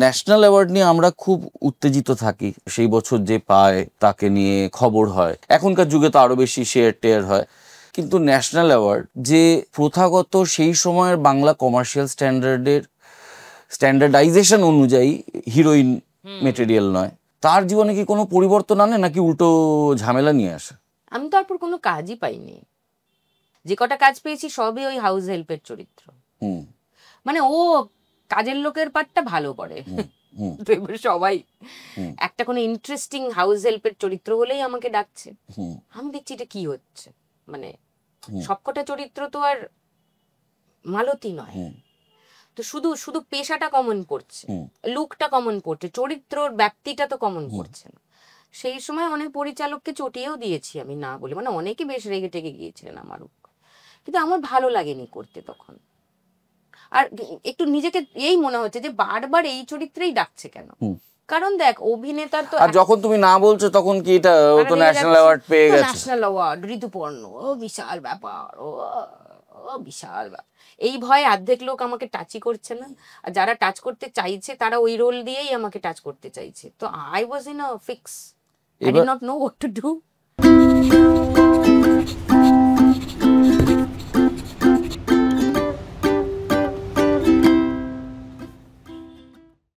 National award নিয়ে আমরা খুব উত্তেজিত থাকি, সেই বছর যে পায় তাকে নিয়ে খবর হয়, এখনকার যুগে তো আরো বেশি শেয়ার টেয়ার হয়। কিন্তু ন্যাশনাল অ্যাওয়ার্ড যে প্রথাগত সেই সময়ের বাংলা কমার্শিয়াল স্ট্যান্ডার্ডাইজেশন অনুযায়ী হিরোইন মেটেরিয়াল নয়, তার জীবনে কি কোনো পরিবর্তন আনে নাকি উল্টো ঝামেলা নিয়ে আসে? আমি তো তারপর কোনো কাজই পাইনি, যে কটা কাজ পেয়েছি সবই ওই হাউস হেল্পের চরিত্র। মানে ও কাজের লোকের পার্টটা ভালো করে, তো এবার সবাই একটা কোনো ইন্টারেস্টিং হাউস হেল্পের চরিত্র হলেই আমাকে ডাকছে। আমি দেখছি এটা কি হচ্ছে, মানে সবকটা চরিত্র তো আর মালতী নয়, তো শুধু শুধু পেশাটা কমন পড়ছে, লুকটা কমন পড়ছে, চরিত্রর ব্যক্তিটা তো কমন পড়ছে না। সেই সময় অনেক পরিচালককে চটিয়েও দিয়েছি আমি, না বলে, মানে অনেকে বেশ রেগে টেগে গিয়েছিলেন আমার উপর, কিন্তু আমার ভালো লাগেনি করতে তখন। আর একটু নিজেকে এই মনে হচ্ছে যে বারবার এই চরিত্রেই ডাকছে কেন, কারণ দেখ অভিনেতার তো, আর যখন তুমি না বলছো তখন কি এটা ও তো ন্যাশনাল অ্যাওয়ার্ড পেয়ে গেছে, ন্যাশনাল অ্যাওয়ার্ড, ঋতুপর্ণ, ও বিশাল ব্যাপার, ও বিশাল ব্যাপার, এই ভয়ে অর্ধেক লোক আমাকে টাচই করছে না, আর যারা টাচ করতে চাইছে তারা ওই রোল দিয়েই আমাকে টাচ করতে চাইছে। তো I was in a fix, I did not know what to do.